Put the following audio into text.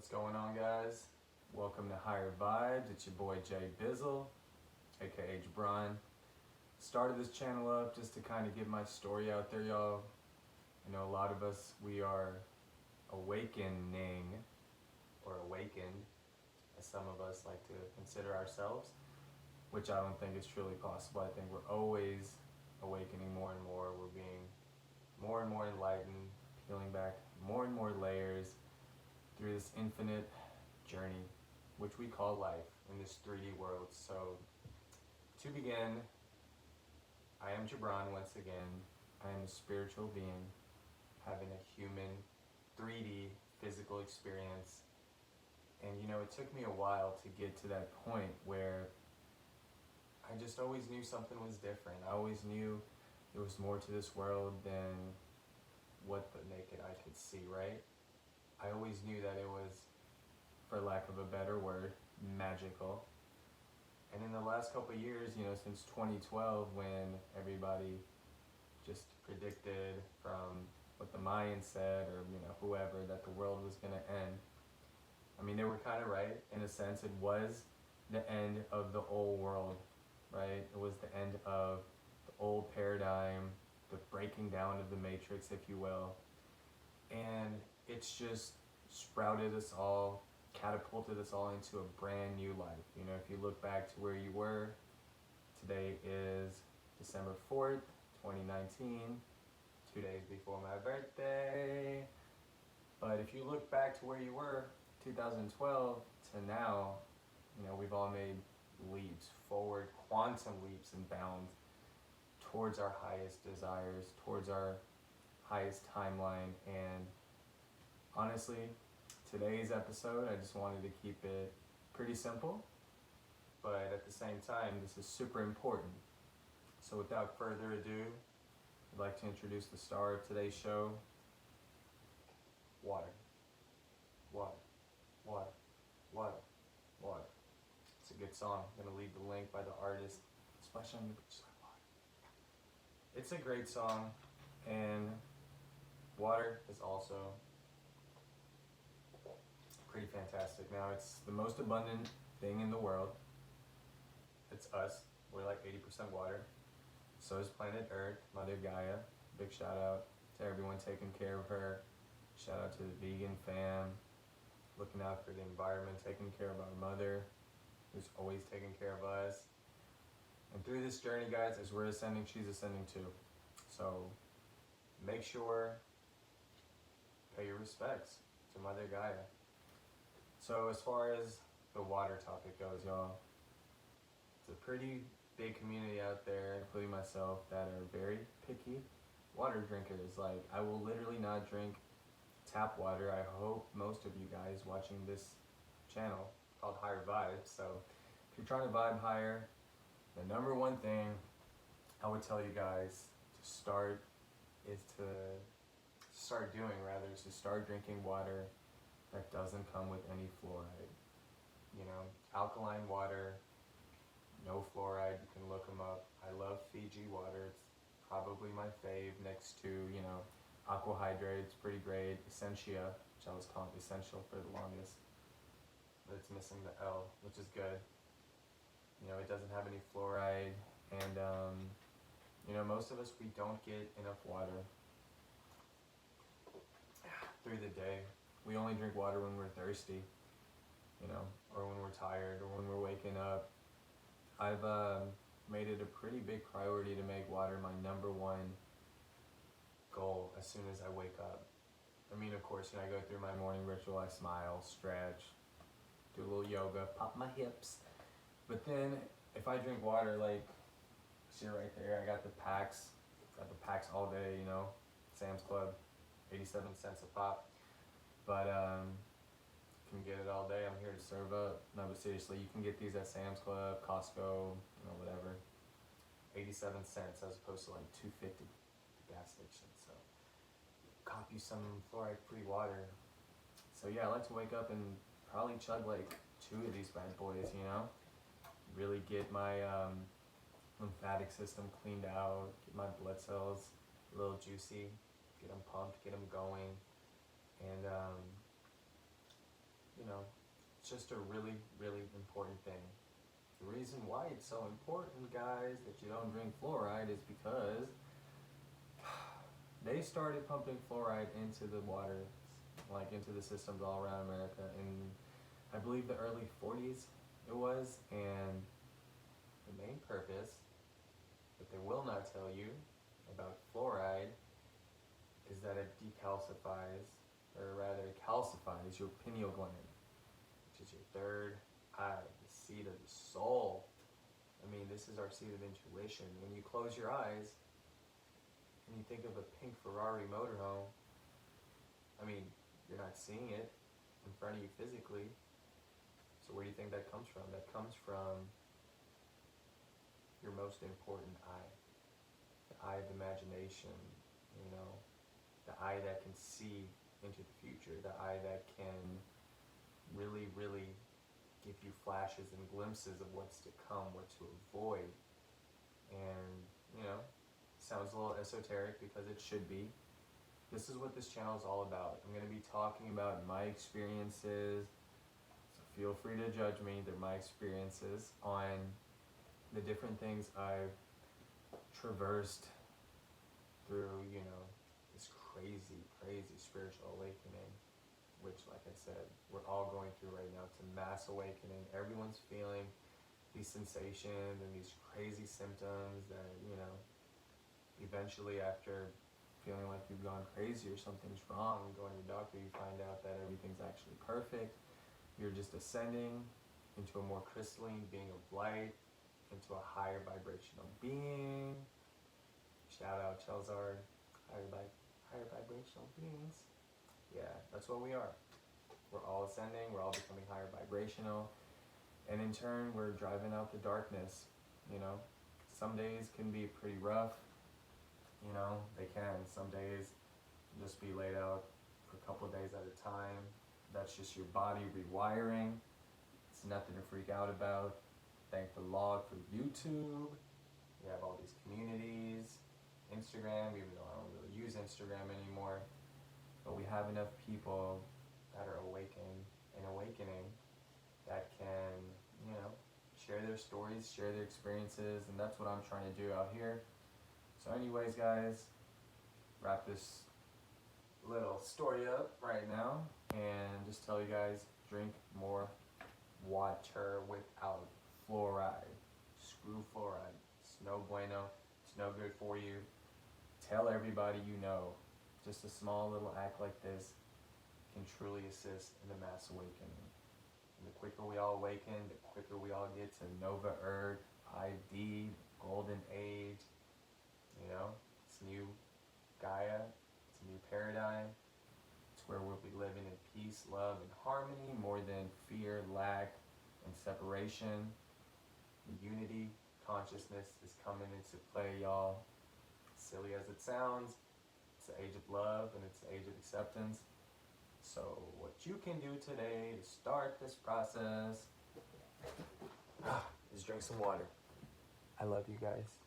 What's going on, guys? Welcome to Higher Vibes. It's your boy Jay Bizzle, aka Jabron. Started this channel up just to kind of get my story out there, y'all. I know a lot of us, we are awakening, or awakened, as some of us like to consider ourselves, which I don't think is truly possible. I think we're always awakening more and more. We're being more and more enlightened, peeling back more and more layers through this infinite journey, which we call life in this 3D world. So, to begin, I am Jabron once again. I am a spiritual being having a human 3D physical experience. And you know, it took me a while to get to that point where I just always knew something was different. I always knew there was more to this world than what the naked eye could see, right? I always knew that it was, for lack of a better word, magical. And in the last couple of years, you know, since 2012, when everybody just predicted from what the Mayans said, or you know, whoever, that the world was going to end. I mean, they were kind of right in a sense. It was the end of the old world, right? It was the end of the old paradigm, the breaking down of the matrix, if you will. And it's just sprouted us all, catapulted us all into a brand new life. You know, if you look back to where you were, today is December 4th, 2019, 2 days before my birthday. But if you look back to where you were, 2012 to now, you know, we've all made leaps forward, quantum leaps and bounds towards our highest desires, towards our highest timeline. And honestly, today's episode, I just wanted to keep it pretty simple, but at the same time, this is super important. So without further ado, I'd like to introduce the star of today's show, water. Water, water, water, water. It's a good song. I'm gonna leave the link by the artist. Splash on your beach like water. It's a great song, and water is also pretty fantastic. Now, it's the most abundant thing in the world. It's us. We're like 80% water. So is planet Earth, Mother Gaia. Big shout out to everyone taking care of her. Shout out to the vegan fam, looking out for the environment, taking care of our mother, who's always taking care of us. And through this journey, guys, as we're ascending, she's ascending too. So make sure, pay your respects to Mother Gaia. So as far as the water topic goes, y'all, it's a pretty big community out there, including myself, that are very picky water drinkers. Like, I will literally not drink tap water. I hope most of you guys watching this channel called Higher Vibes. So if you're trying to vibe higher, the number one thing I would tell you guys to start drinking water that doesn't come with any fluoride. You know, alkaline water, no fluoride. You can look them up. I love Fiji water. It's probably my fave, next to, you know, Aqua Hydrate. It's pretty great. Essentia, which I was calling Essential for the longest, but it's missing the L, which is good. You know, it doesn't have any fluoride, and you know, most of us, we don't get enough water through the day. We only drink water when we're thirsty, you know, or when we're tired, or when we're waking up. I've made it a pretty big priority to make water my number one goal as soon as I wake up. I mean, of course, you know, I go through my morning ritual. I smile, stretch, do a little yoga, pop my hips. But then if I drink water, like, see right there, I got the packs all day, you know, Sam's Club, 87 cents a pop. But can get it all day. I'm here to serve up. No, but seriously, you can get these at Sam's Club, Costco, you know, whatever. 87 cents as opposed to like $2.50 at the gas station. So cop you some fluoride-free water. So yeah, I like to wake up and probably chug like 2 of these bad boys, you know? Really get my lymphatic system cleaned out, get my blood cells a little juicy, get them pumped, get them going. And It's just a really, really important thing. The reason why it's so important, guys, that you don't drink fluoride is because they started pumping fluoride into the water, like into the systems all around America in, I believe, the early 40s it was, and the main purpose that they will not tell you about fluoride is that it decalcifies, or rather it calcifies your pineal gland, which is your third eye, the seat of the soul. I mean, this is our seat of intuition. When you close your eyes and you think of a pink Ferrari motorhome, I mean, you're not seeing it in front of you physically. So where do you think that comes from? That comes from your most important eye. The eye of imagination, you know, the eye that can see into the future, the eye that can really, really give you flashes and glimpses of what's to come, what to avoid. And, you know, sounds a little esoteric because it should be. This is what this channel is all about. I'm going to be talking about my experiences, so feel free to judge me. They're my experiences on the different things I've traversed through, you know, this crazy, crazy spiritual awakening, which, like I said, we're all going through right now. It's a mass awakening. Everyone's feeling these sensations and these crazy symptoms that, you know, eventually after feeling like you've gone crazy or something's wrong, going to the doctor, you find out that everything's actually perfect. You're just ascending into a more crystalline being of light, into a higher vibrational being. Shout out Chelzard, higher vibrational beings. Yeah, that's what we are. We're all ascending, we're all becoming higher vibrational, and in turn we're driving out the darkness. You know, some days can be pretty rough, you know, they can. Some days just be laid out for a couple of days at a time. That's just your body rewiring. It's nothing to freak out about. Thank the Lord for YouTube. We have all these communities, Instagram, even though I don't really use Instagram anymore. But we have enough people that are awakened and awakening that can, you know, share their stories, share their experiences, and that's what I'm trying to do out here. So anyways, guys, wrap this little story up right now and just tell you guys, drink more water without fluoride. Screw fluoride. It's no bueno. It's no good for you. Tell everybody you know. Just a small little act like this can truly assist in the mass awakening. And the quicker we all awaken, the quicker we all get to Nova Earth, 5D, Golden Age. You know, it's new Gaia, it's a new paradigm. It's where we'll be living in peace, love, and harmony more than fear, lack, and separation. The unity consciousness is coming into play, y'all. Silly as it sounds, it's the age of love and it's the age of acceptance. So what you can do today to start this process is drink some water. I love you guys.